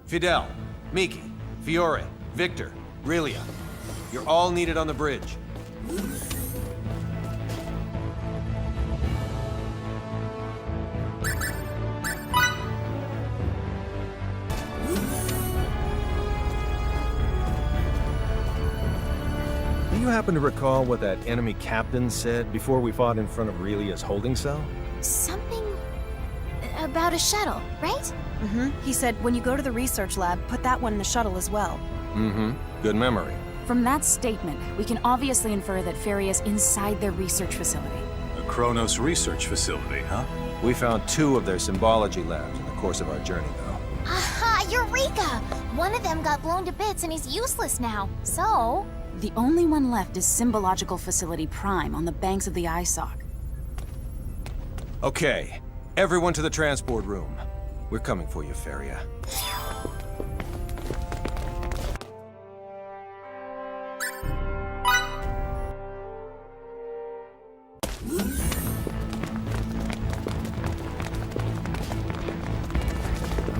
Fidel, Miki, Fiore, Victor, Relia. You're all needed on the bridge. Do you happen to recall what that enemy captain said before we fought in front of Relia's holding cell? Something about a shuttle, right? Mm-hmm. He said, when you go to the research lab, put that one in the shuttle as well. Mm-hmm. Good memory. From that statement, we can obviously infer that Feria's inside their research facility. The Kronos research facility, huh? We found 2 of their symbology labs in the course of our journey, though. Aha! Eureka! One of them got blown to bits and he's useless now. So... The only one left is Symbological Facility Prime on the banks of the Isoc. Okay, everyone to the transport room. We're coming for you, Feria.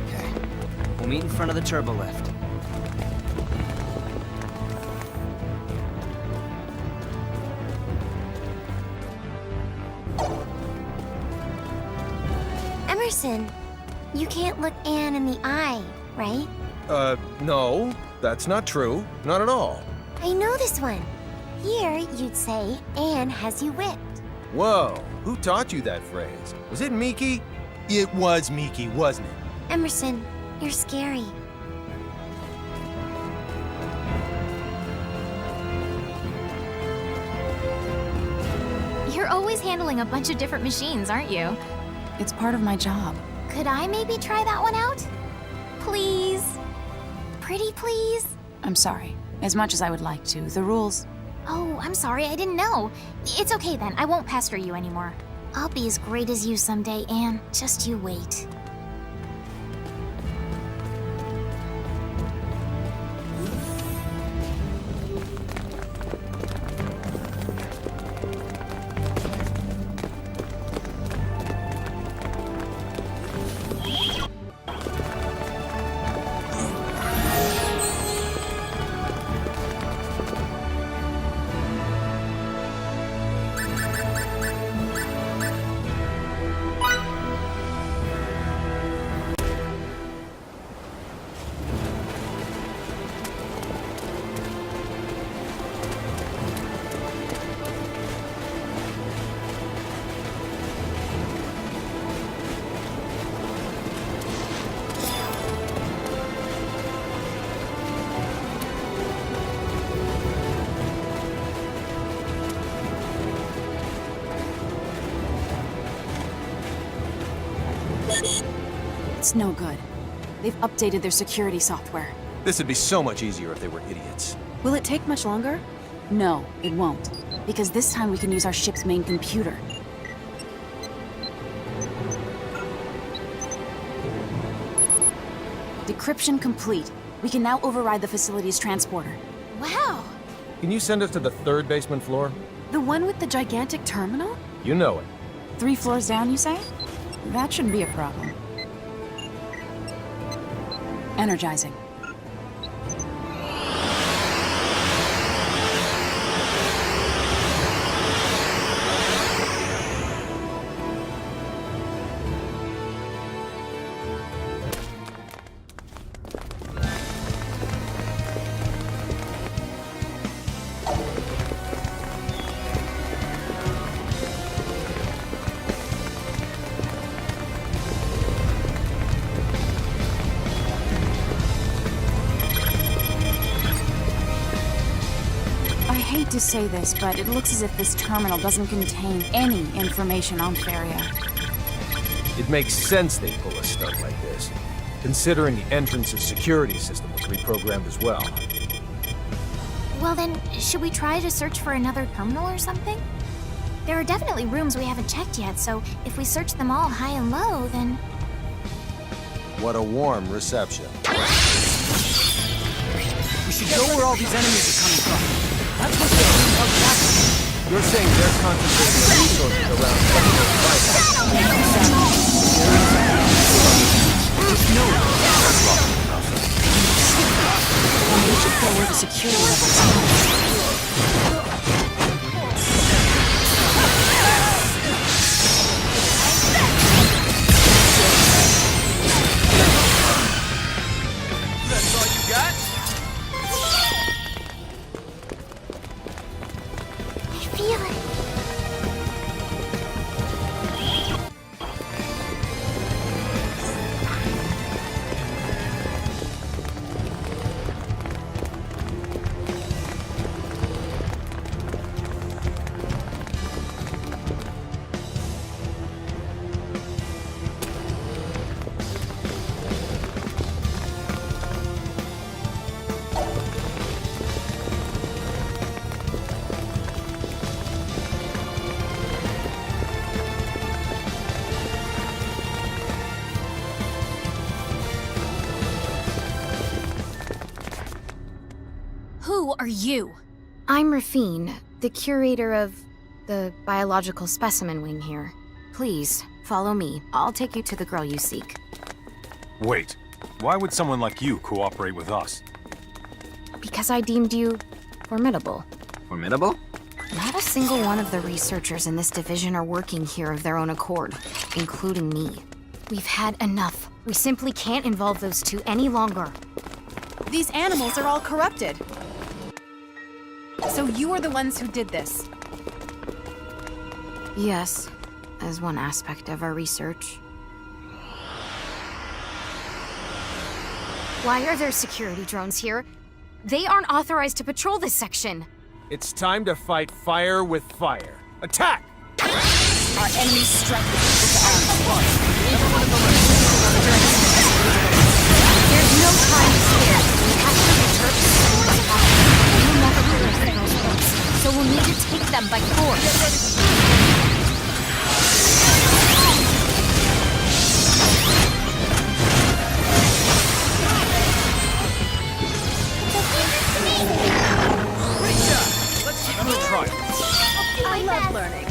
Okay. We'll meet in front of the turbo lift. Emerson, you can't look Anne in the eye, right? No, that's not true. Not at all. I know this one. Here, you'd say, Anne has you whipped. Whoa, who taught you that phrase? Was it Miki? It was Miki, wasn't it? Emerson, you're scary. You're always handling a bunch of different machines, aren't you? It's part of my job. Could I maybe try that one out? Please? Pretty please? I'm sorry. As much as I would like to, the rules... Oh, I'm sorry, I didn't know. It's okay then, I won't pester you anymore. I'll be as great as you someday, Anne. Just you wait. It's no good. They've updated their security software. This would be so much easier if they were idiots. Will it take much longer? No, it won't. Because this time we can use our ship's main computer. Decryption complete. We can now override the facility's transporter. Wow! Can you send us to the 3rd basement floor? The one with the gigantic terminal? You know it. 3 floors down, you say? That shouldn't be a problem. Energizing. I hate to say this, but it looks as if this terminal doesn't contain any information on Feria. It makes sense they pull a stunt like this, considering the entrance's security system was reprogrammed as well. Well then, should we try to search for another terminal or something? There are definitely rooms we haven't checked yet, so if we search them all high and low, then... What a warm reception. We should go where all these enemies are coming from. That's what they're... You're saying they're concentrating their resources around secondary devices? Just know it. Who are you? I'm Rafine, the curator of the biological specimen wing here. Please, follow me. I'll take you to the girl you seek. Wait, why would someone like you cooperate with us? Because I deemed you formidable. Formidable? Not a single one of the researchers in this division are working here of their own accord, including me. We've had enough. We simply can't involve those two any longer. These animals are all corrupted. So you are the ones who did this? Yes, as one aspect of our research. Why are there security drones here? They aren't authorized to patrol this section. It's time to fight fire with fire. Attack! Our enemies strike with arms. There's no time to spare. We have to return to the by fire. We'll never clear the signal's points, so we'll need to take them by force. I love learning.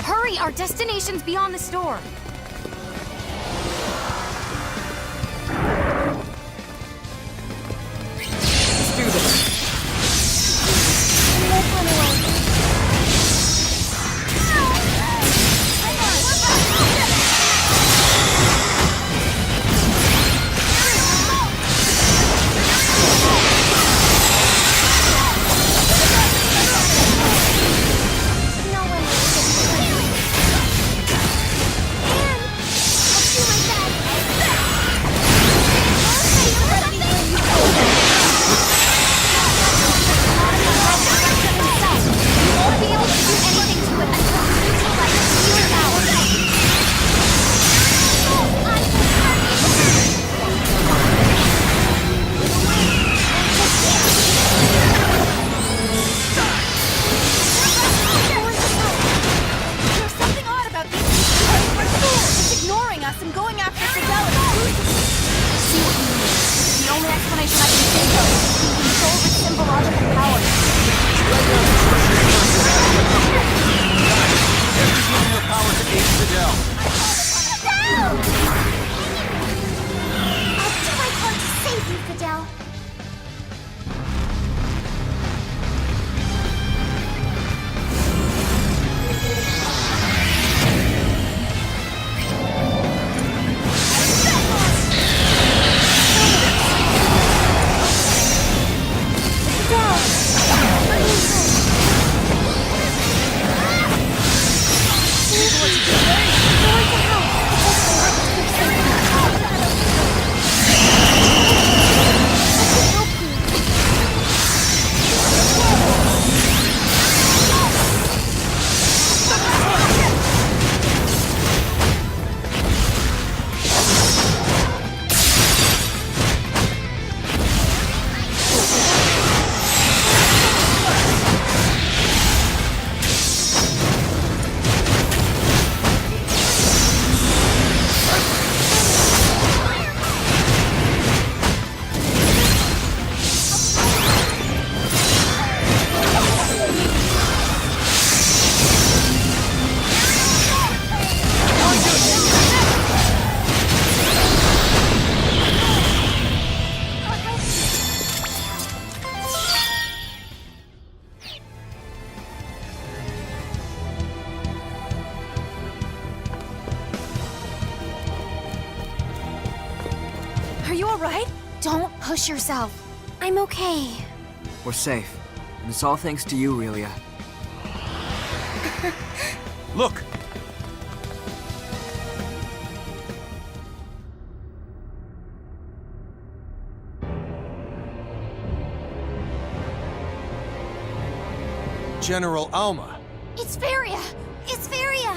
Hurry! Our destination's beyond the store. Let's do this. Are you alright? Don't push yourself. I'm okay. We're safe. And it's all thanks to you, Relia. Look! General Alma. It's Feria! It's Feria!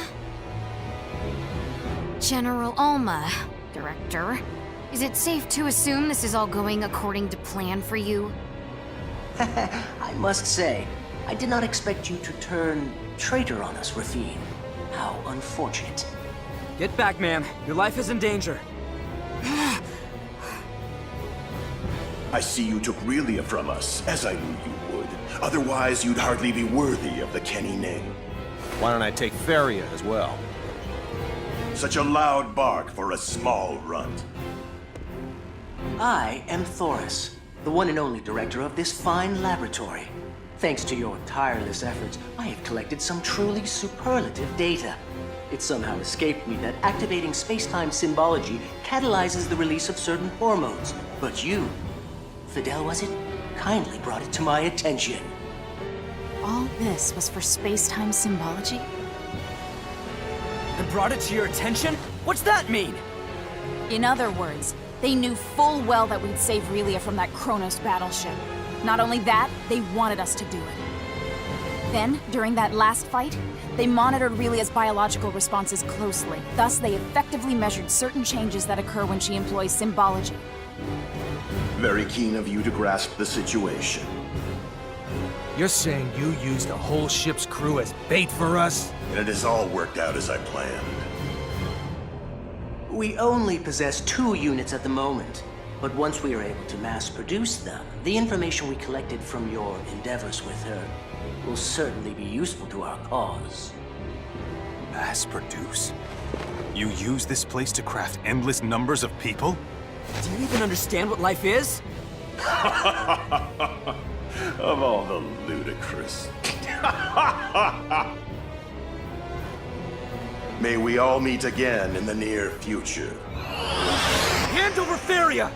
General Alma, Director. Is it safe to assume this is all going according to plan for you? I must say, I did not expect you to turn traitor on us, Rafine. How unfortunate. Get back, ma'am. Your life is in danger. I see you took Relia from us, as I knew you would. Otherwise, you'd hardly be worthy of the Kenny name. Why don't I take Feria as well? Such a loud bark for a small runt. I am Thoras, the one and only director of this fine laboratory. Thanks to your tireless efforts, I have collected some truly superlative data. It somehow escaped me that activating space-time symbology catalyzes the release of certain hormones. But you, Fidel was it, kindly brought it to my attention. All this was for space-time symbology? I brought it to your attention? What's that mean? In other words, they knew full well that we'd save Relia from that Kronos battleship. Not only that, they wanted us to do it. Then, during that last fight, they monitored Relia's biological responses closely. Thus, they effectively measured certain changes that occur when she employs symbology. Very keen of you to grasp the situation. You're saying you used a whole ship's crew as bait for us? And it has all worked out as I planned. We only possess 2 units at the moment, but once we are able to mass produce them, the information we collected from your endeavors with her will certainly be useful to our cause. Mass produce? You use this place to craft endless numbers of people? Do you even understand what life is? Of all the ludicrous. May we all meet again in the near future. Hand over Feria!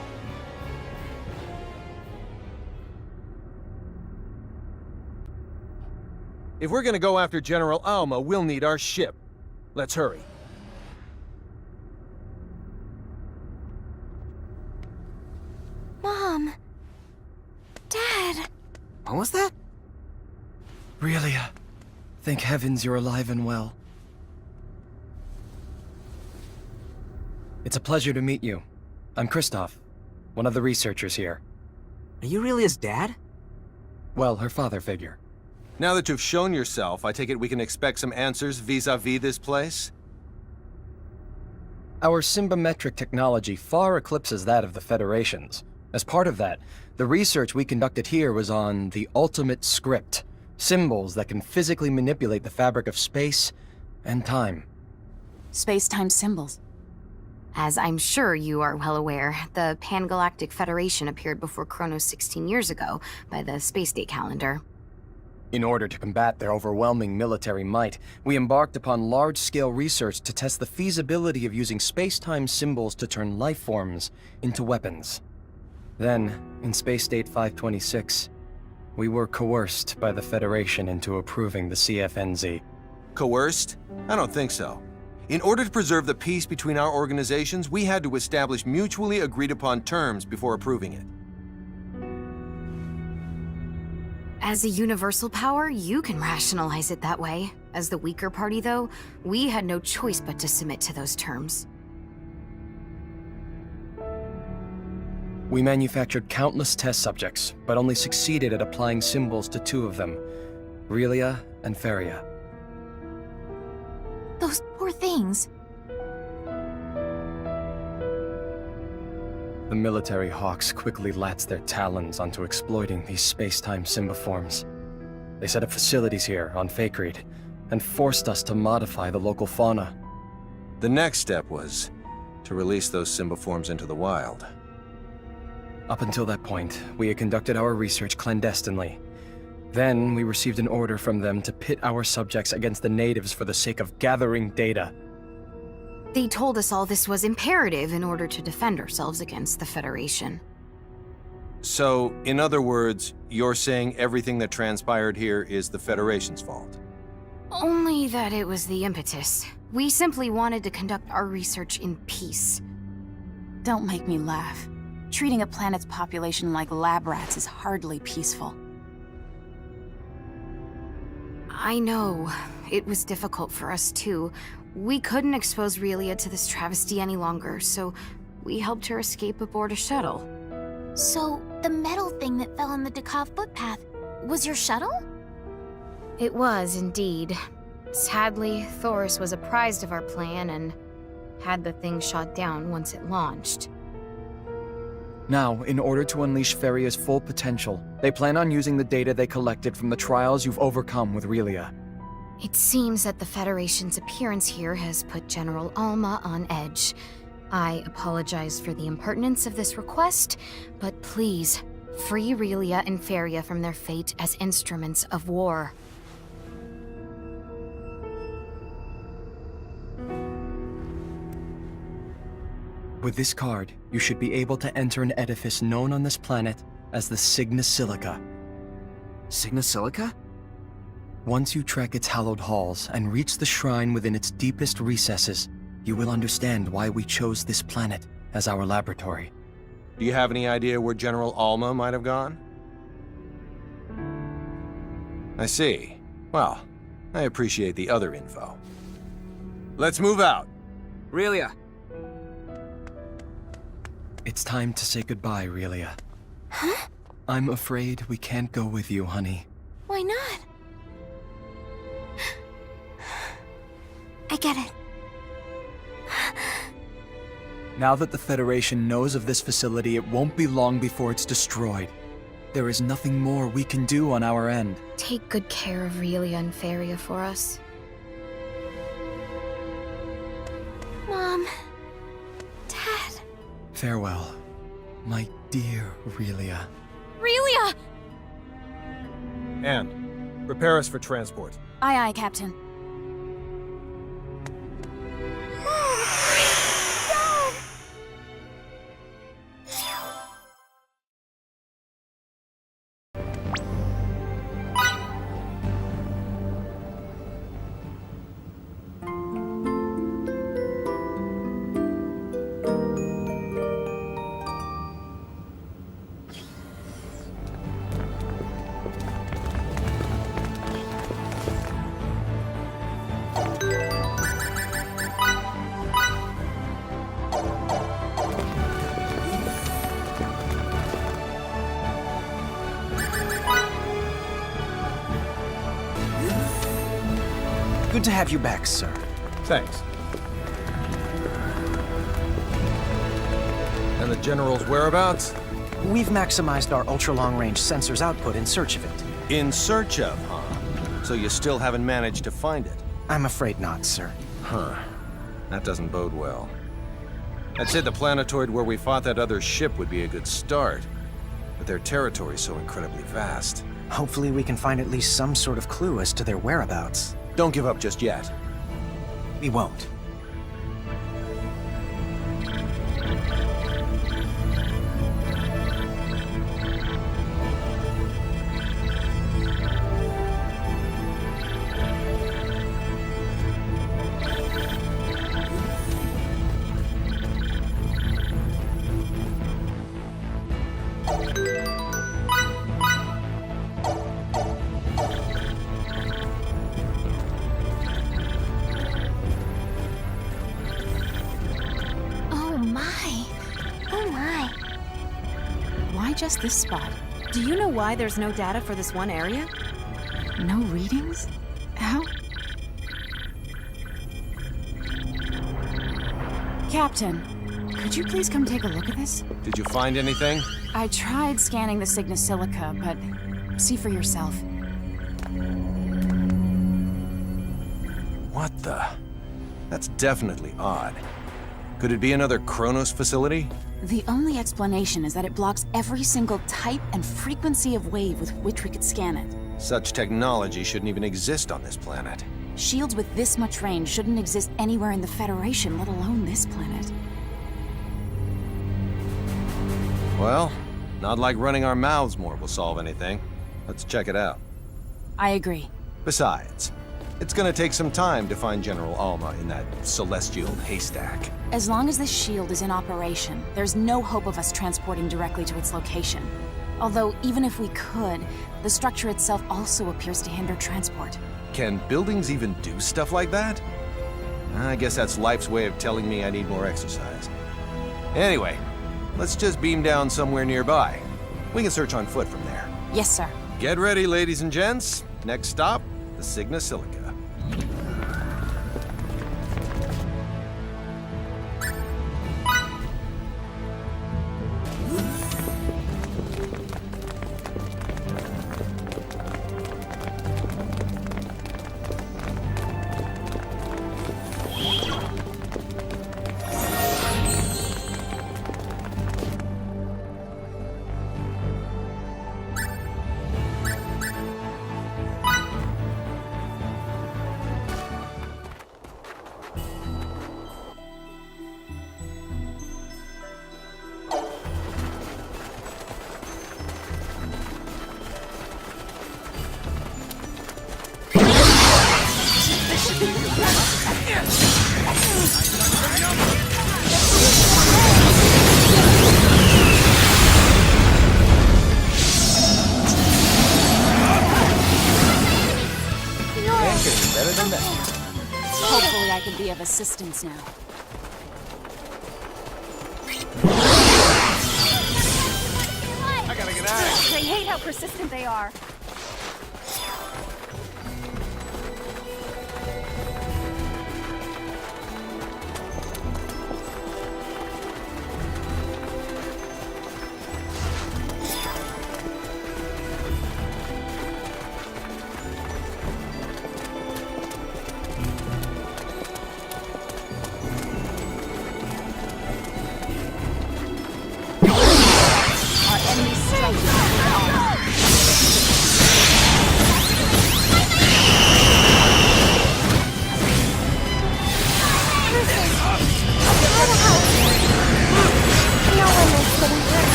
If we're gonna go after General Alma, we'll need our ship. Let's hurry. Mom. Dad. What was that? Relia, thank heavens you're alive and well. It's a pleasure to meet you. I'm Kristoff, one of the researchers here. Are you really his dad? Well, her father figure. Now that you've shown yourself, I take it we can expect some answers vis-a-vis this place? Our symbometric technology far eclipses that of the Federation's. As part of that, the research we conducted here was on the ultimate script, symbols that can physically manipulate the fabric of space and time. Space-time symbols. As I'm sure you are well aware, the Pan-Galactic Federation appeared before Kronos 16 years ago by the space date calendar. In order to combat their overwhelming military might, we embarked upon large-scale research to test the feasibility of using space-time symbols to turn life forms into weapons. Then, in Space Date 526, we were coerced by the Federation into approving the CFNZ. Coerced? I don't think so. In order to preserve the peace between our organizations, we had to establish mutually agreed-upon terms before approving it. As a universal power, you can rationalize it that way. As the weaker party, though, we had no choice but to submit to those terms. We manufactured countless test subjects, but only succeeded at applying symbols to 2 of them, Relia and Feria. Those poor things. The military hawks quickly latched their talons onto exploiting these space-time symboforms. They set up facilities here on Faykreed, and forced us to modify the local fauna. The next step was to release those symboforms into the wild. Up until that point, we had conducted our research clandestinely. Then, we received an order from them to pit our subjects against the natives for the sake of gathering data. They told us all this was imperative in order to defend ourselves against the Federation. So, in other words, you're saying everything that transpired here is the Federation's fault? Only that it was the impetus. We simply wanted to conduct our research in peace. Don't make me laugh. Treating a planet's population like lab rats is hardly peaceful. I know. It was difficult for us, too. We couldn't expose Relia to this travesty any longer, so we helped her escape aboard a shuttle. So, the metal thing that fell on the Dekov footpath was your shuttle? It was, indeed. Sadly, Thoras was apprised of our plan and had the thing shot down once it launched. Now, in order to unleash Feria's full potential, they plan on using the data they collected from the trials you've overcome with Relia. It seems that the Federation's appearance here has put General Alma on edge. I apologize for the impertinence of this request, but please, free Relia and Feria from their fate as instruments of war. With this card, you should be able to enter an edifice known on this planet as the Signesilica. Signesilica? Once you trek its hallowed halls and reach the shrine within its deepest recesses, you will understand why we chose this planet as our laboratory. Do you have any idea where General Alma might have gone? I see. Well, I appreciate the other info. Let's move out. Relia. It's time to say goodbye, Relia. Huh? I'm afraid we can't go with you, honey. Why not? I get it. Now that the Federation knows of this facility, it won't be long before it's destroyed. There is nothing more we can do on our end. Take good care of Relia and Feria for us. Mom. Dad. Farewell, my dear Relia. Relia! And prepare us for transport. Aye, aye, Captain. Good to have you back, sir. Thanks. And the General's whereabouts? We've maximized our ultra-long-range sensors output in search of it. In search of, huh? So you still haven't managed to find it? I'm afraid not, sir. Huh. That doesn't bode well. I'd say the planetoid where we fought that other ship would be a good start, but their territory's so incredibly vast. Hopefully we can find at least some sort of clue as to their whereabouts. Don't give up just yet. We won't. Just this spot. Do you know why there's no data for this one area? No readings? How? Captain, could you please come take a look at this? Did you find anything? I tried scanning the Signesilica, but see for yourself. What the? That's definitely odd. Could it be another Kronos facility? The only explanation is that it blocks every single type and frequency of wave with which we could scan it. Such technology shouldn't even exist on this planet. Shields with this much range shouldn't exist anywhere in the Federation, let alone this planet. Well, not like running our mouths more will solve anything. Let's check it out. I agree. Besides, it's gonna take some time to find General Alma in that celestial haystack. As long as this shield is in operation, there's no hope of us transporting directly to its location. Although, even if we could, the structure itself also appears to hinder transport. Can buildings even do stuff like that? I guess that's life's way of telling me I need more exercise. Anyway, let's just beam down somewhere nearby. We can search on foot from there. Yes, sir. Get ready, ladies and gents. Next stop, the Signesilica. Hopefully I can be of assistance now. I gotta get out of here. They hate how persistent they are.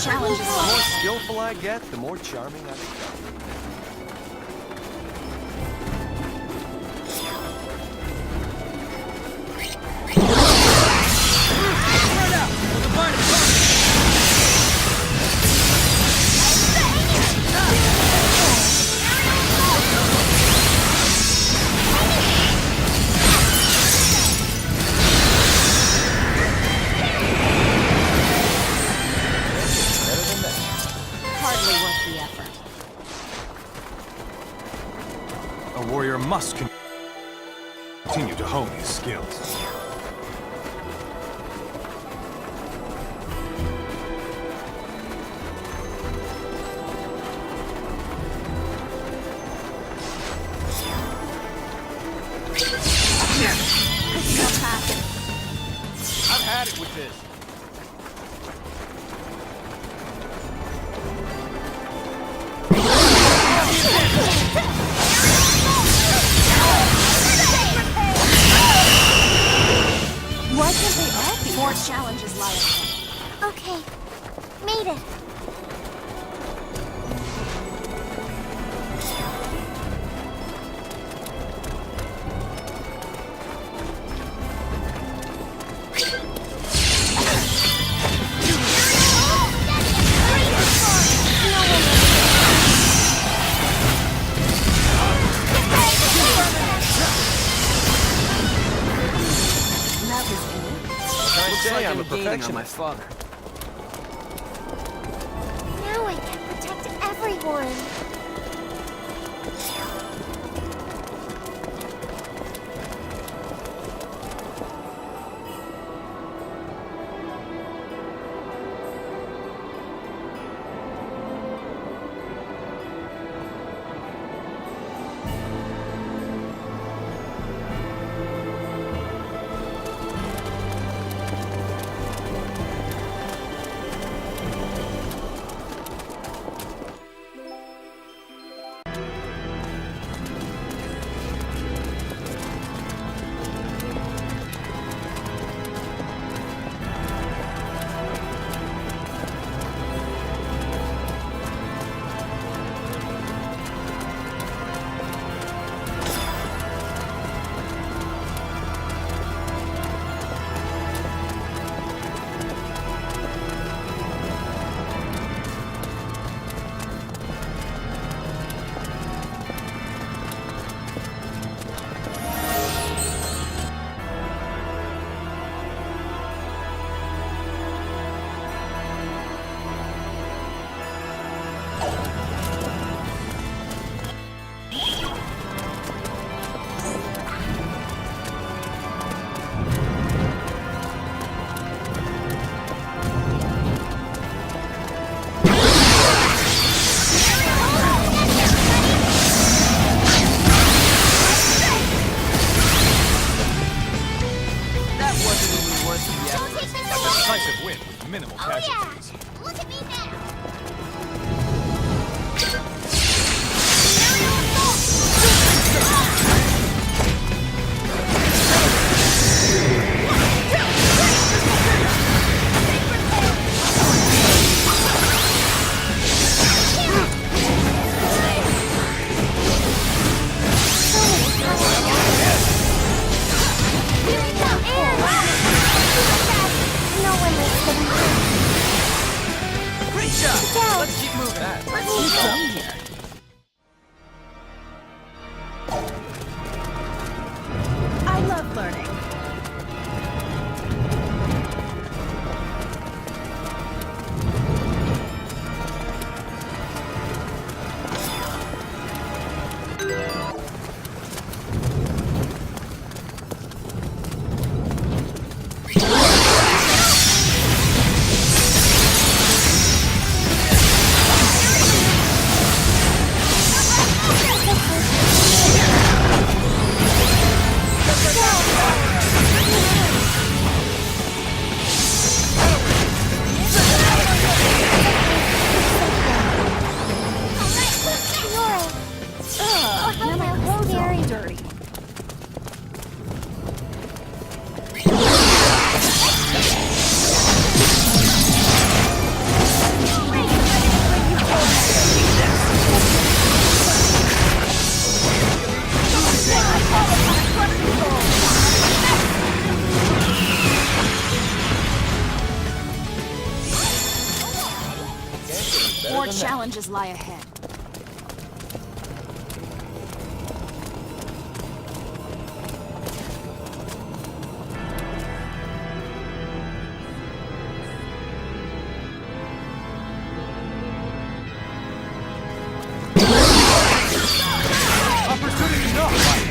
The more skillful I get, the more charming I become. A warrior must continue to hone his skills. I've had it with this. Why can't they all be? More challenges lie ahead. Okay, made it. I'm a perfectionist. On my father. Now I can protect everyone. Let's keep moving. Let's keep going here. I love learning. More challenges lie ahead. Opportunity knocked.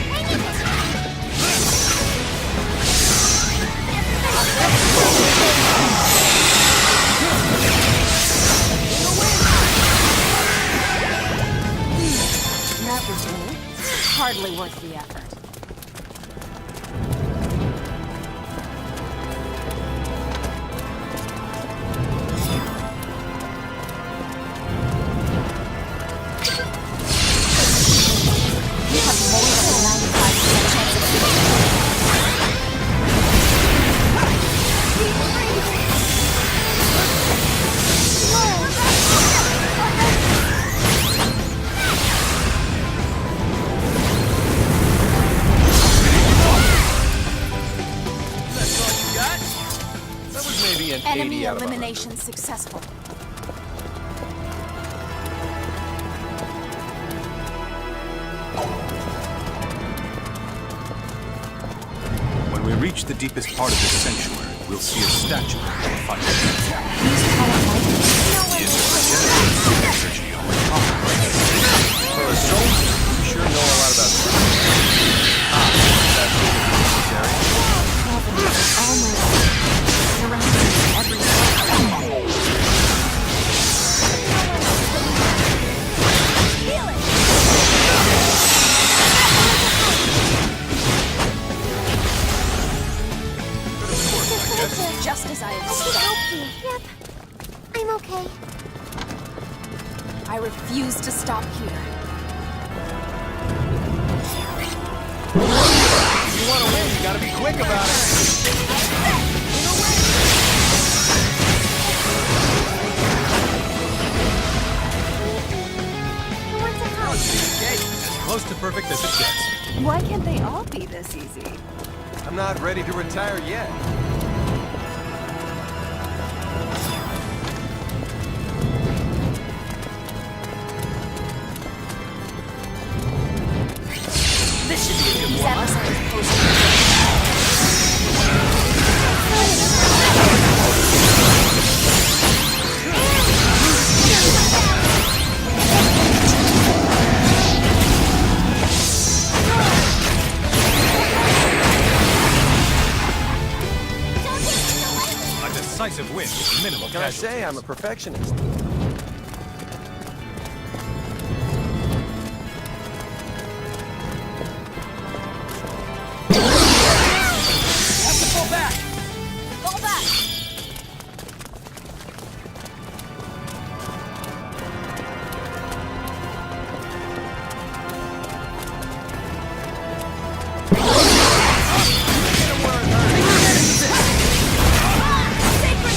Hardly worth the effort. You have more than a 95% chance of hitting. Enemy elimination successful. When we reach the deepest part of this sanctuary, we'll see a statue of the Faykreed. For a soldier, you sure know a lot about Just as I I can expected. help you. Yep. I'm okay. I refuse to stop here. If you want to win, you gotta be quick about it. I want to help. As close to perfect as it gets. Why can't they all be this easy? I'm not ready to retire yet. This should be a good These one. episodes post A decisive win with minimal What can I casualties. say? I'm a perfectionist. Pull back. Fall back! Sacred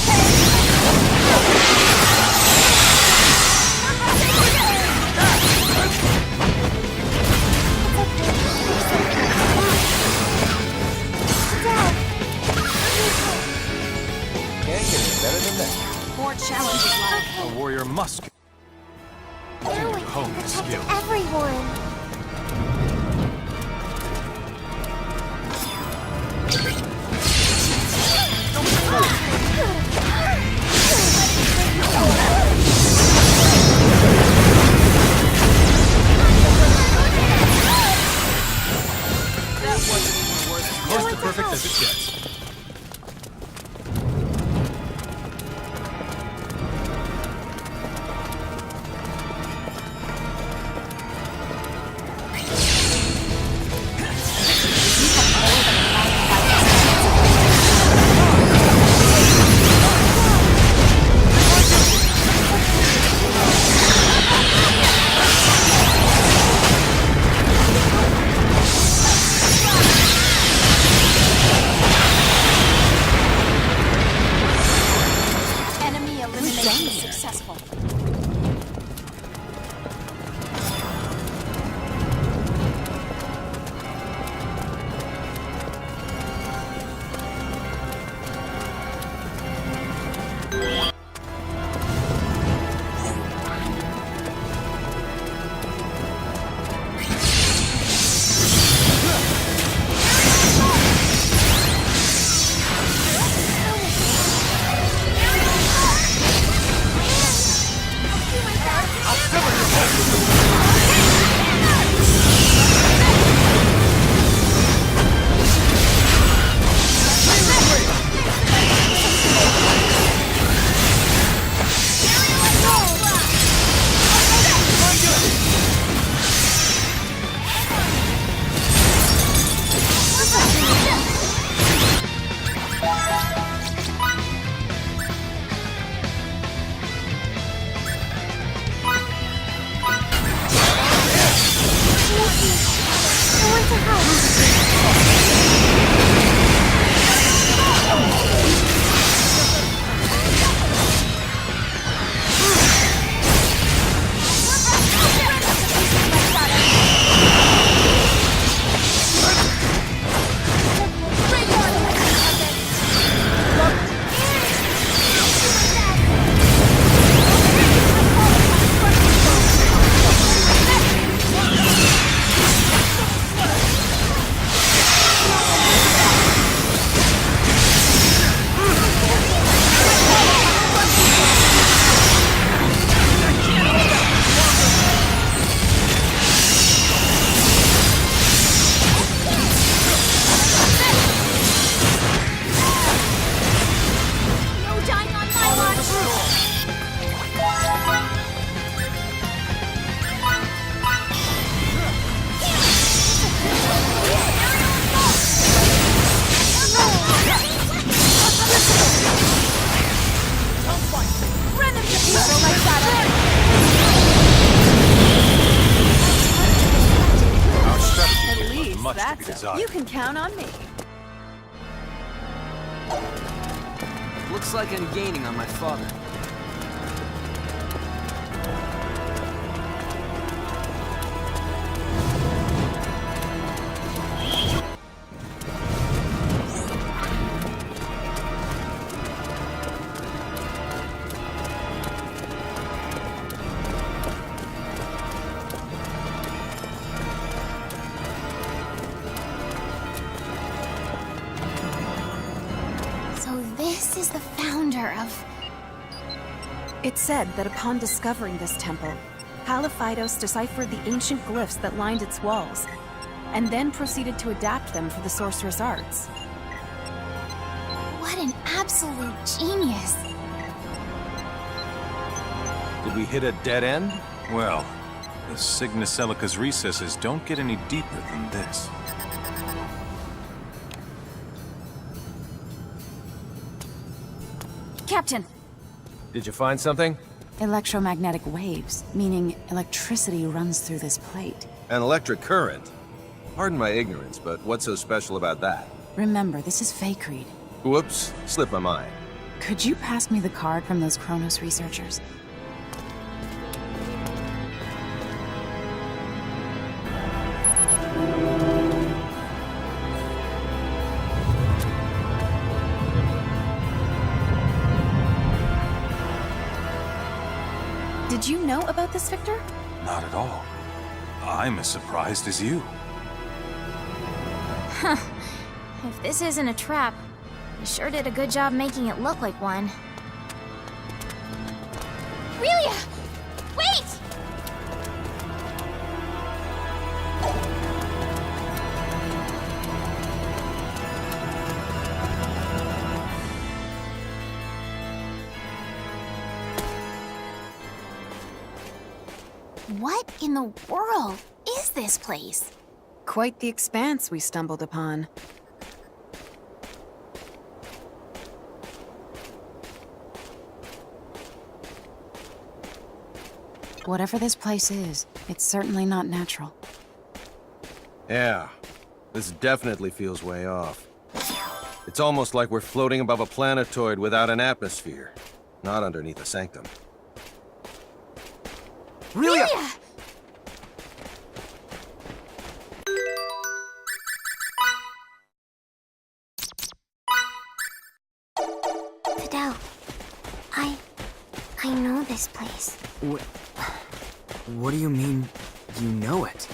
Now I Holy can protect skill. everyone. Close to perfect as it gets. Enemy elimination successful. You can count on me. Looks like I'm gaining on my father. This is the founder of... It said that upon discovering this temple, Haliphaidos deciphered the ancient glyphs that lined its walls, and then proceeded to adapt them for the sorcerer's arts. What an absolute genius! Did we hit a dead end? Well, the Signesilica's recesses don't get any deeper than this. Captain! Did you find something? Electromagnetic waves, meaning electricity runs through this plate. An electric current. Pardon my ignorance, but what's so special about that? Remember, this is Faykreed. Whoops, slipped my mind. Could you pass me the card from those Kronos researchers? Did you know about this, Victor? Not at all. I'm as surprised as you. Huh. If this isn't a trap, you sure did a good job making it look like one. Relia! Wait! What in the world is this place? Quite the expanse we stumbled upon. Whatever this place is, it's certainly not natural. Yeah, this definitely feels way off. It's almost like we're floating above a planetoid without an atmosphere, not underneath a sanctum. Relia! Fidel, I know this place. What do you mean, you know it?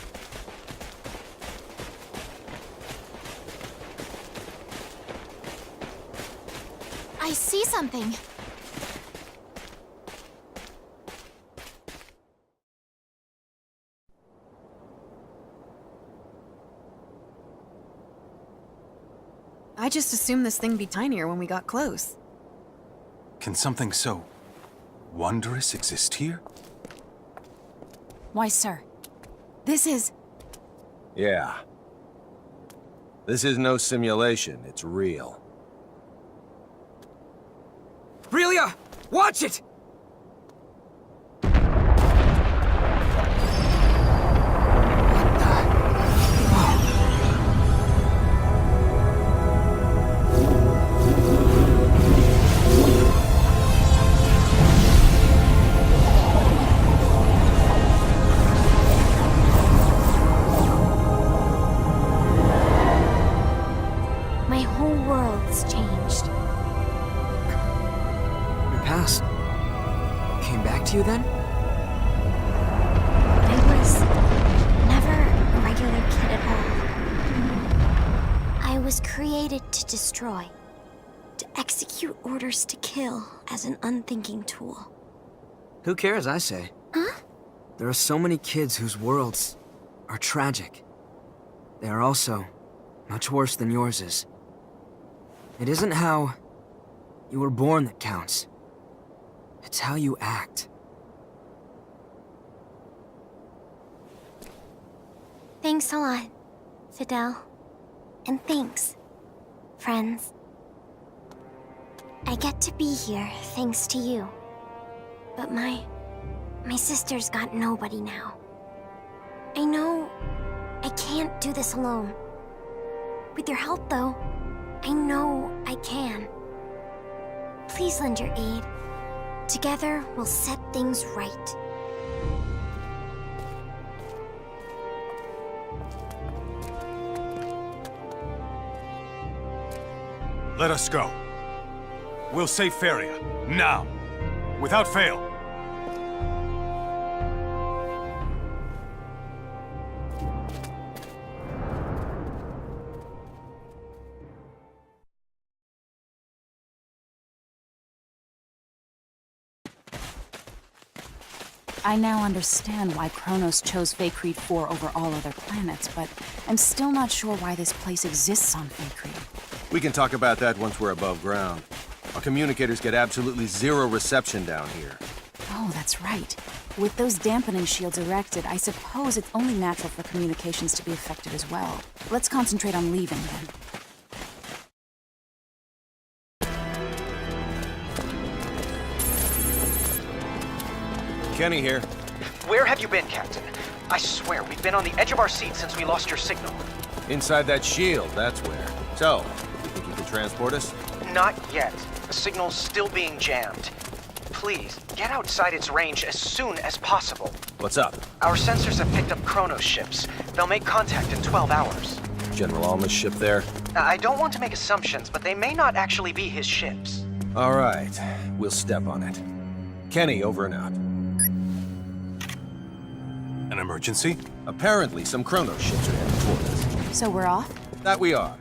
I see something. I just assumed this thing be tinier when we got close. Can something so wondrous exist here? Why, sir? This is... Yeah. This is no simulation, it's real. Relia! Watch it! My whole world's changed. Your past came back to you then? I was never a regular kid at all. I was created to destroy, to execute orders to kill as an unthinking tool. Who cares, I say? Huh? There are so many kids whose worlds are tragic. They are also much worse than yours is. It isn't how you were born that counts. It's how you act. Thanks a lot, Fidel. And thanks, friends. I get to be here thanks to you. But my sister's got nobody now. I know I can't do this alone. With your help, though, I know I can. Please lend your aid. Together, we'll set things right. Let us go. We'll save Feria, now, without fail. I now understand why Kronos chose Faykreed 4 over all other planets, but I'm still not sure why this place exists on Faykreed. We can talk about that once we're above ground. Our communicators get absolutely zero reception down here. Oh, that's right. With those dampening shields erected, I suppose it's only natural for communications to be affected as well. Let's concentrate on leaving then. Kenny here. Where have you been, Captain? I swear, we've been on the edge of our seats since we lost your signal. Inside that shield, that's where. So, you think you can transport us? Not yet. The signal's still being jammed. Please, get outside its range as soon as possible. What's up? Our sensors have picked up Kronos ships. They'll make contact in 12 hours. General Alma's ship there? I don't want to make assumptions, but they may not actually be his ships. All right, we'll step on it. Kenny, over and out. An emergency? Apparently, some Kronos ships are heading toward us. So we're off? That we are.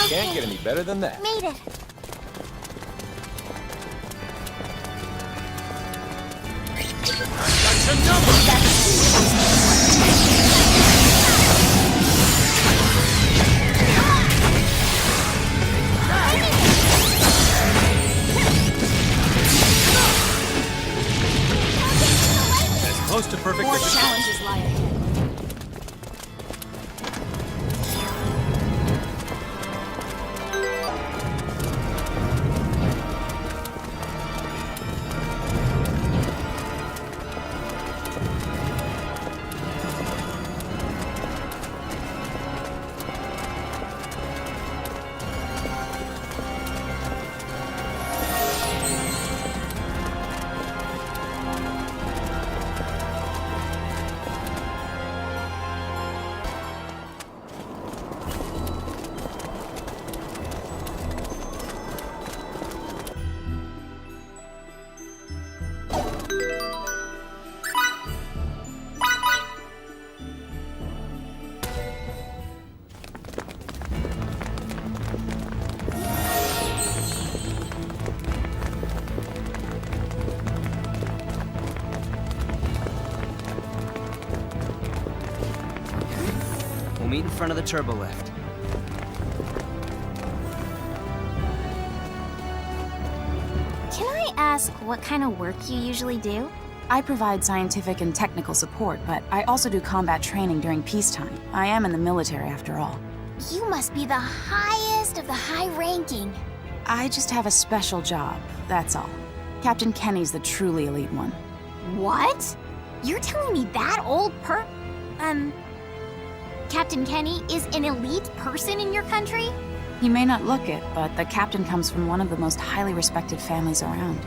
Can't get any better than that. Made it. As close to perfect More as it challenges lie ahead. We'll meet in front of the turbo lift. Can I ask what kind of work you usually do? I provide scientific and technical support, but I also do combat training during peacetime. I am in the military, after all. You must be the highest of the high-ranking. I just have a special job, that's all. Captain Kenny's the truly elite one. What? You're telling me that old Captain Kenny is an elite person in your country? He may not look it, but the captain comes from one of the most highly respected families around.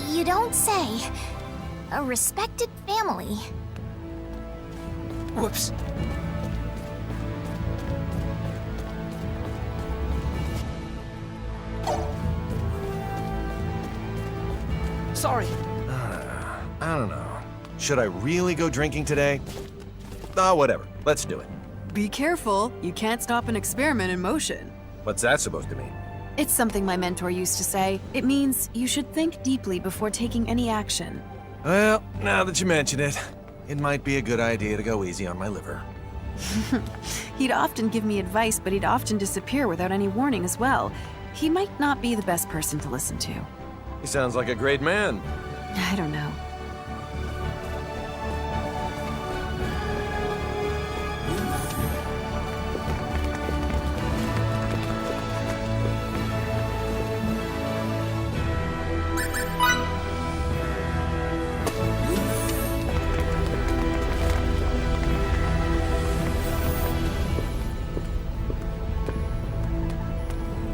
You don't say. A respected family. Whoops. Sorry. I don't know. Should I really go drinking today? Whatever. Let's do it. Be careful. You can't stop an experiment in motion. What's that supposed to mean? It's something my mentor used to say. It means you should think deeply before taking any action. Well, now that you mention it, it might be a good idea to go easy on my liver. He'd often give me advice, but he'd often disappear without any warning as well. He might not be the best person to listen to. He sounds like a great man. I don't know.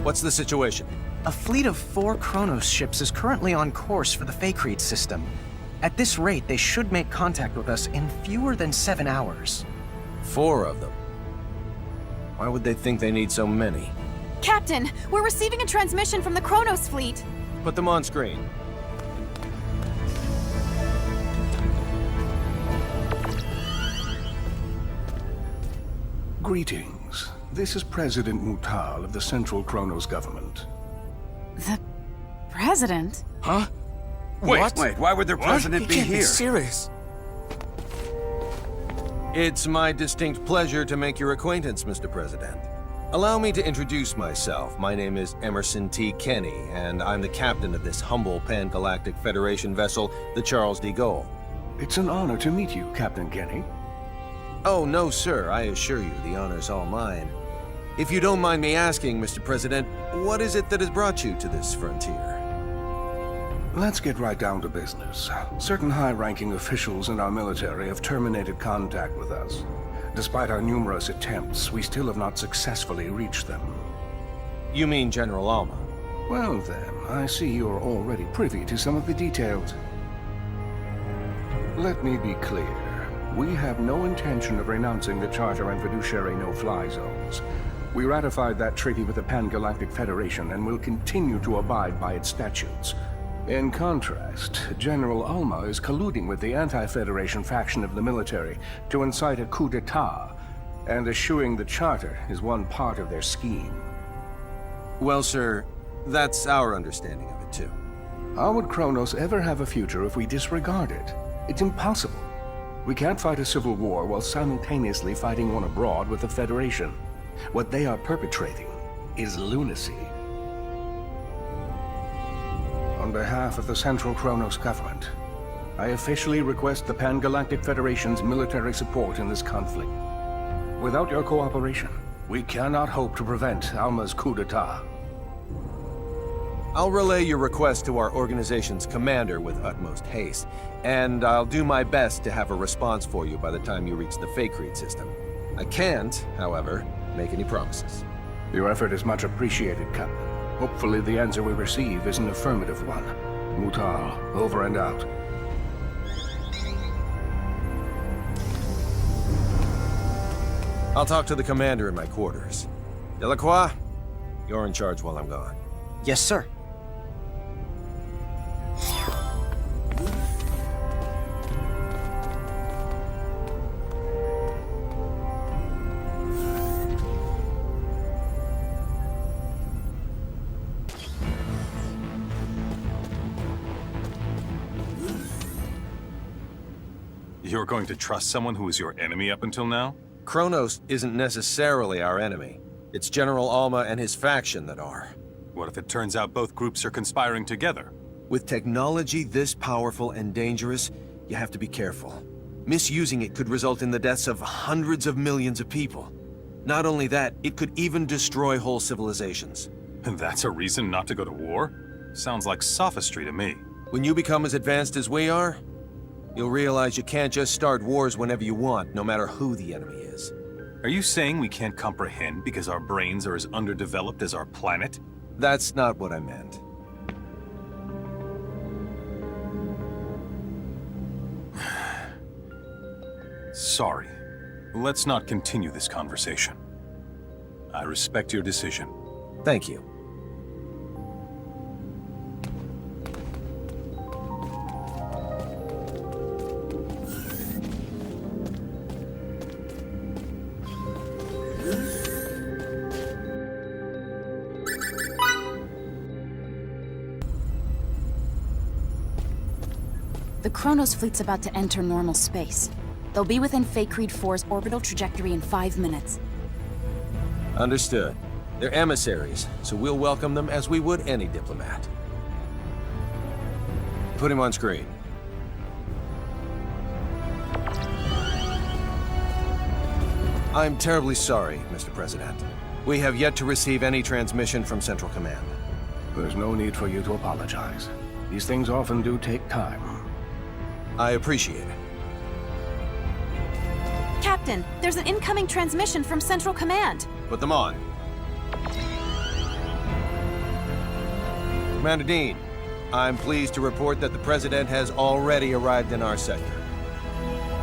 What's the situation? A fleet of 4 Kronos ships is currently on course for the Faykreed system. At this rate, they should make contact with us in fewer than 7 hours. 4 of them. Why would they think they need so many? Captain, we're receiving a transmission from the Kronos fleet. Put them on screen. Greetings. This is President Mutal of the Central Kronos government. The president? Huh? Wait, why would their president be here? serious. It's my distinct pleasure to make your acquaintance, Mr. President. Allow me to introduce myself. My name is Emerson T. Kenny, and I'm the captain of this humble Pan-Galactic Federation vessel, the Charles D. Goale. It's an honor to meet you, Captain Kenny. Oh, no, sir. I assure you, the honor's all mine. If you don't mind me asking, Mr. President, what is it that has brought you to this frontier? Let's get right down to business. Certain high-ranking officials in our military have terminated contact with us. Despite our numerous attempts, we still have not successfully reached them. You mean General Alma? Well then, I see you're already privy to some of the details. Let me be clear. We have no intention of renouncing the Charter and fiduciary no-fly zones. We ratified that treaty with the Pan-Galactic Federation and will continue to abide by its statutes. In contrast, General Alma is colluding with the anti-Federation faction of the military to incite a coup d'etat, and eschewing the Charter is one part of their scheme. Well, sir, that's our understanding of it, too. How would Kronos ever have a future if we disregard it? It's impossible. We can't fight a civil war while simultaneously fighting one abroad with the Federation. What they are perpetrating is lunacy. On behalf of the Central Kronos government, I officially request the Pan-Galactic Federation's military support in this conflict. Without your cooperation, we cannot hope to prevent Alma's coup d'etat. I'll relay your request to our organization's commander with utmost haste, and I'll do my best to have a response for you by the time you reach the Faykreed system. I can't, however, make any promises. Your effort is much appreciated, Captain. Hopefully the answer we receive is an affirmative one. Mutal, over and out. I'll talk to the commander in my quarters. Delacroix, you're in charge while I'm gone. Yes, sir. You're going to trust someone who was your enemy up until now? Kronos isn't necessarily our enemy. It's General Alma and his faction that are. What if it turns out both groups are conspiring together? With technology this powerful and dangerous, you have to be careful. Misusing it could result in the deaths of hundreds of millions of people. Not only that, it could even destroy whole civilizations. And that's a reason not to go to war? Sounds like sophistry to me. When you become as advanced as we are, you'll realize you can't just start wars whenever you want, no matter who the enemy is. Are you saying we can't comprehend because our brains are as underdeveloped as our planet? That's not what I meant. Sorry. Let's not continue this conversation. I respect your decision. Thank you. The Kronos fleet's about to enter normal space. They'll be within Faykreed 4's orbital trajectory in 5 minutes. Understood. They're emissaries, so we'll welcome them as we would any diplomat. Put him on screen. I'm terribly sorry, Mr. President. We have yet to receive any transmission from Central Command. There's no need for you to apologize. These things often do take time. I appreciate it. Captain, there's an incoming transmission from Central Command. Put them on. Commander Dean, I'm pleased to report that the President has already arrived in our sector.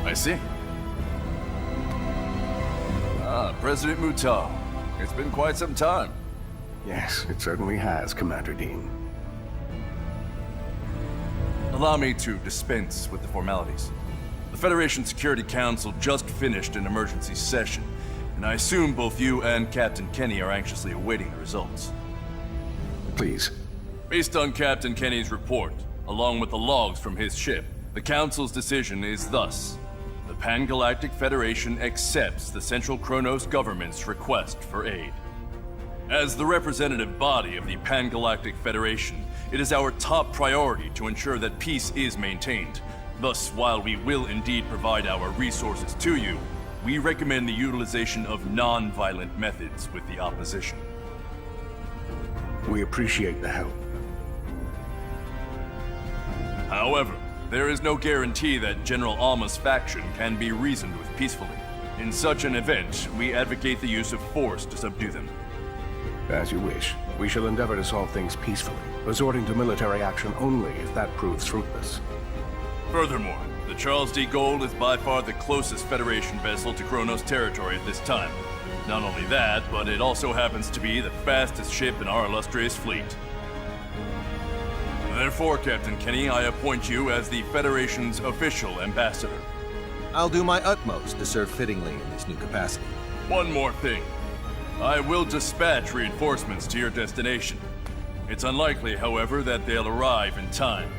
I see. President Mutal. It's been quite some time. Yes, it certainly has, Commander Dean. Allow me to dispense with the formalities. The Federation Security Council just finished an emergency session, and I assume both you and Captain Kenny are anxiously awaiting the results. Please. Based on Captain Kenny's report, along with the logs from his ship, the Council's decision is thus. The Pan-Galactic Federation accepts the Central Kronos government's request for aid. As the representative body of the Pan-Galactic Federation, it is our top priority to ensure that peace is maintained. Thus, while we will indeed provide our resources to you, we recommend the utilization of non-violent methods with the opposition. We appreciate the help. However, there is no guarantee that General Alma's faction can be reasoned with peacefully. In such an event, we advocate the use of force to subdue them. As you wish. We shall endeavor to solve things peacefully, resorting to military action only if that proves fruitless. Furthermore, the Charles D. Goale is by far the closest Federation vessel to Kronos territory at this time. Not only that, but it also happens to be the fastest ship in our illustrious fleet. Therefore, Captain Kenny, I appoint you as the Federation's official ambassador. I'll do my utmost to serve fittingly in this new capacity. One more thing. I will dispatch reinforcements to your destination. It's unlikely, however, that they'll arrive in time.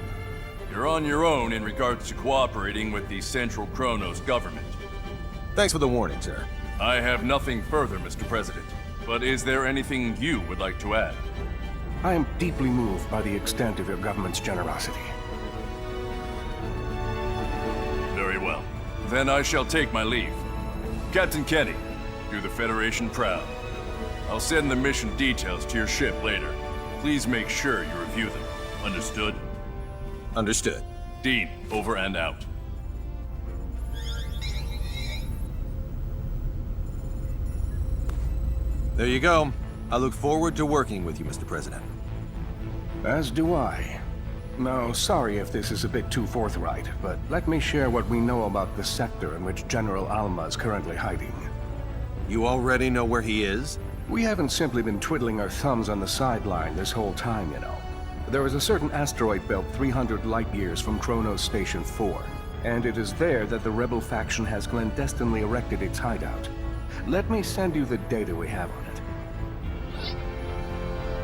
You're on your own in regards to cooperating with the Central Kronos government. Thanks for the warning, sir. I have nothing further, Mr. President. But is there anything you would like to add? I am deeply moved by the extent of your government's generosity. Very well. Then I shall take my leave. Captain Kenny, do the Federation proud. I'll send the mission details to your ship later. Please make sure you review them. Understood? Understood. Dean, over and out. There you go. I look forward to working with you, Mr. President. As do I. Now, sorry if this is a bit too forthright, but let me share what we know about the sector in which General Alma is currently hiding. You already know where he is? We haven't simply been twiddling our thumbs on the sideline this whole time, you know. There is a certain asteroid belt 300 light-years from Kronos Station 4, and it is there that the rebel faction has clandestinely erected its hideout. Let me send you the data we have on it.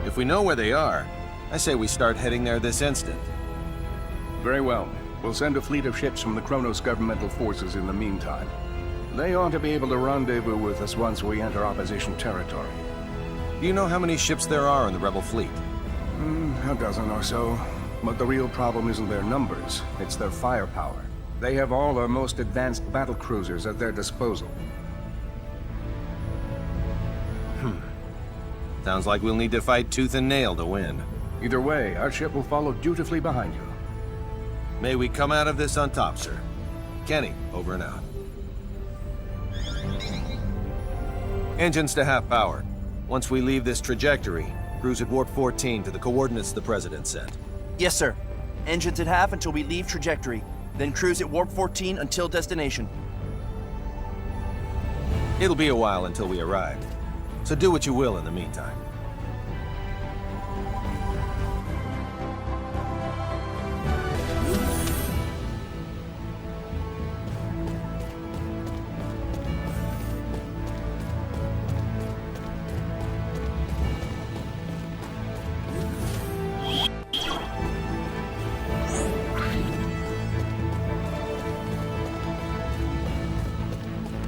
If we know where they are, I say we start heading there this instant. Very well. We'll send a fleet of ships from the Kronos governmental forces in the meantime. They ought to be able to rendezvous with us once we enter opposition territory. Do you know how many ships there are in the rebel fleet? A dozen or so. But the real problem isn't their numbers, it's their firepower. They have all our most advanced battle cruisers at their disposal. Sounds like we'll need to fight tooth and nail to win. Either way, our ship will follow dutifully behind you. May we come out of this on top, sir. Kenny, over and out. Engines to half power. Once we leave this trajectory, cruise at warp 14 to the coordinates the President sent. Yes, sir. Engines at half until we leave trajectory. Then cruise at warp 14 until destination. It'll be a while until we arrive, so do what you will in the meantime.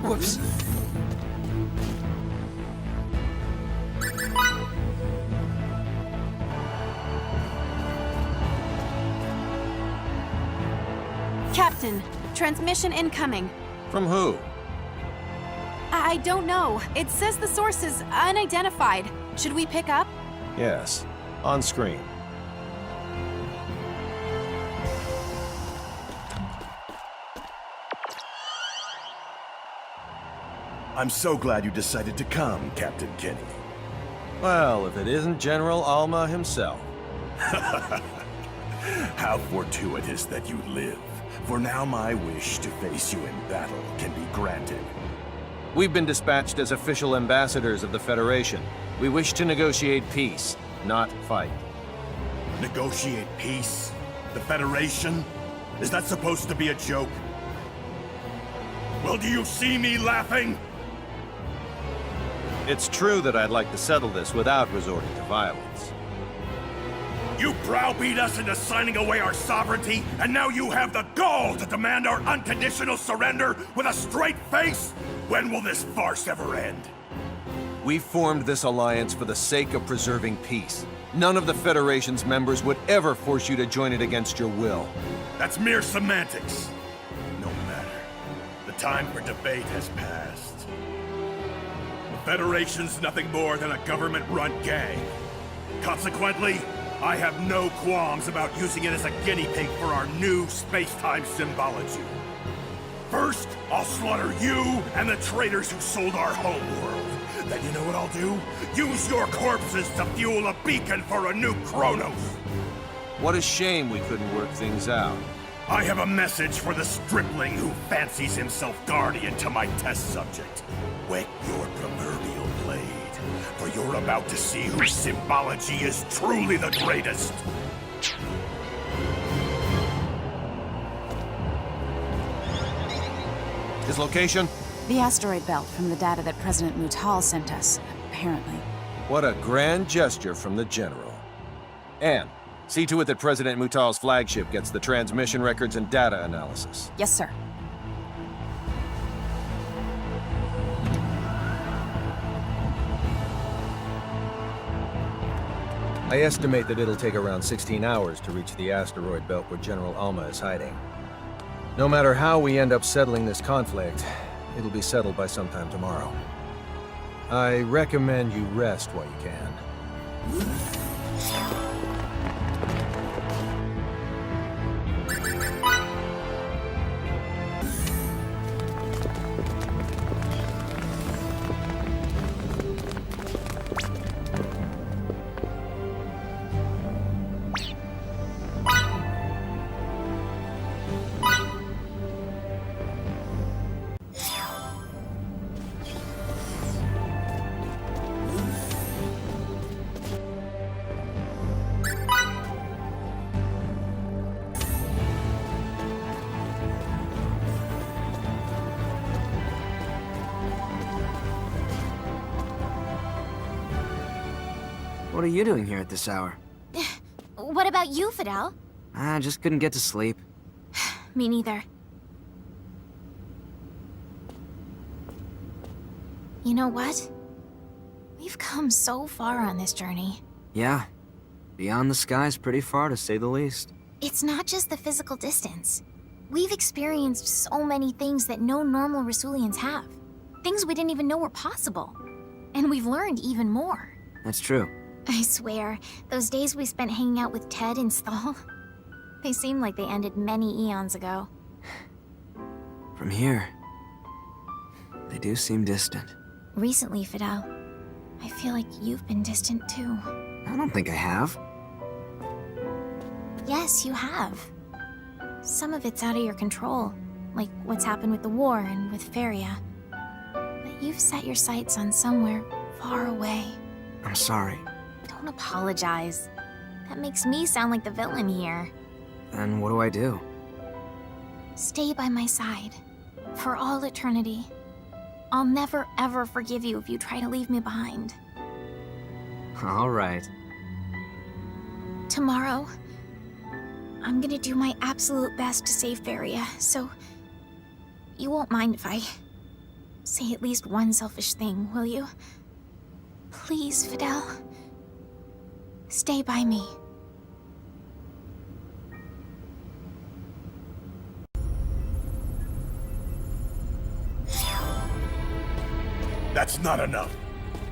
Whoops. Captain, transmission incoming. From who? I don't know. It says the source is unidentified. Should we pick up? Yes, on screen. I'm so glad you decided to come, Captain Kenny. Well, if it isn't General Alma himself. How fortuitous that you live, for now my wish to face you in battle can be granted. We've been dispatched as official ambassadors of the Federation. We wish to negotiate peace, not fight. Negotiate peace? The Federation? Is that supposed to be a joke? Well, do you see me laughing? It's true that I'd like to settle this without resorting to violence. You browbeat us into signing away our sovereignty, and now you have the gall to demand our unconditional surrender with a straight face? When will this farce ever end? We formed this alliance for the sake of preserving peace. None of the Federation's members would ever force you to join it against your will. That's mere semantics. No matter. The time for debate has passed. The Federation's nothing more than a government-run gang. Consequently, I have no qualms about using it as a guinea pig for our new space-time symbology. First, I'll slaughter you and the traitors who sold our homeworld. Then you know what I'll do? Use your corpses to fuel a beacon for a new Kronos! What a shame we couldn't work things out. I have a message for the stripling who fancies himself guardian to my test subject. Wet your proverbial blade, for you're about to see whose symbology is truly the greatest. His location? The asteroid belt from the data that President Mutal sent us, apparently. What a grand gesture from the General. Anne, see to it that President Mutal's flagship gets the transmission records and data analysis. Yes, sir. I estimate that it'll take around 16 hours to reach the asteroid belt where General Alma is hiding. No matter how we end up settling this conflict, it'll be settled by sometime tomorrow. I recommend you rest while you can. What are you doing here at this hour? What about you, Fidel? I just couldn't get to sleep. Me neither. You know what? We've come so far on this journey. Yeah. Beyond the skies pretty far, to say the least. It's not just the physical distance. We've experienced so many things that no normal Rasulians have. Things we didn't even know were possible. And we've learned even more. That's true. I swear, those days we spent hanging out with Ted and Stahl, they seem like they ended many eons ago. From here, they do seem distant. Recently, Fidel, I feel like you've been distant too. I don't think I have. Yes, you have. Some of it's out of your control, like what's happened with the war and with Feria. But you've set your sights on somewhere far away. I'm sorry. Don't apologize. That makes me sound like the villain here. Then what do I do? Stay by my side. For all eternity. I'll never ever forgive you if you try to leave me behind. All right. Tomorrow, I'm gonna do my absolute best to save Feria, so you won't mind if I say at least one selfish thing, will you? Please, Fidel. Stay by me. That's not enough.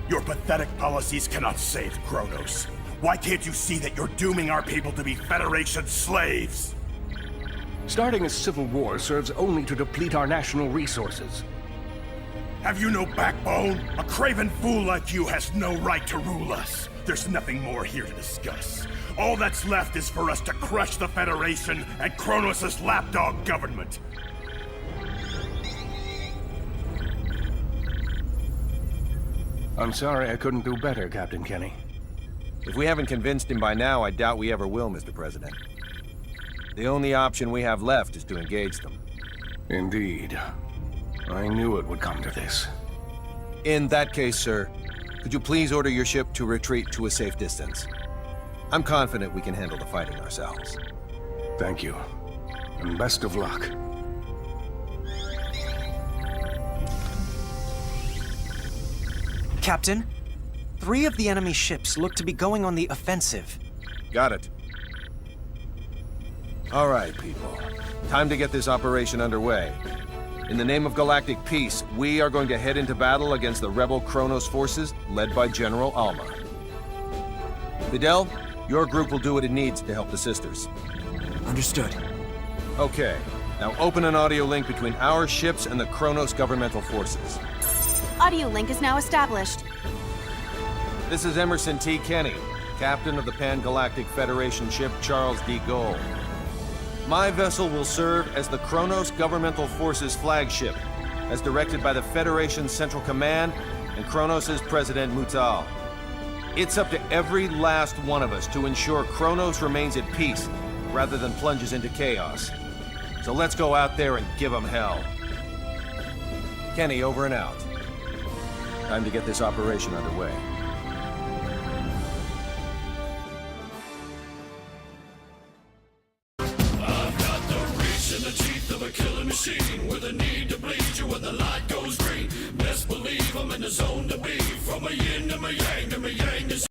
Your pathetic policies cannot save Kronos. Why can't you see that you're dooming our people to be Federation slaves? Starting a civil war serves only to deplete our national resources. Have you no backbone? A craven fool like you has no right to rule us. There's nothing more here to discuss. All that's left is for us to crush the Federation and Kronos' lapdog government. I'm sorry I couldn't do better, Captain Kenny. If we haven't convinced him by now, I doubt we ever will, Mr. President. The only option we have left is to engage them. Indeed. I knew it would come to this. In that case, sir, could you please order your ship to retreat to a safe distance? I'm confident we can handle the fighting ourselves. Thank you. And best of luck. Captain, 3 of the enemy ships look to be going on the offensive. Got it. All right, people. Time to get this operation underway. In the name of galactic peace, we are going to head into battle against the rebel Kronos forces led by General Alma. Fidel, Your group will do what it needs to help the sisters. Understood. Okay. Now open an audio link between our ships and the Kronos governmental forces. Audio link is now established. This is Emerson T. Kenny, captain of the Pan-Galactic Federation ship Charles D. Goale. My vessel will serve as the Kronos governmental forces flagship, as directed by the Federation's Central Command and Kronos' President Mutal. It's up to every last one of us to ensure Kronos remains at peace, rather than plunges into chaos. So let's go out there and give them hell. Kenny, over and out. Time to get this operation underway. I've got the reach and the teeth of a killer machine, with a need to bleed you when the light goes green. Best believe I'm in the zone to be, from a yin to my yang to my yang to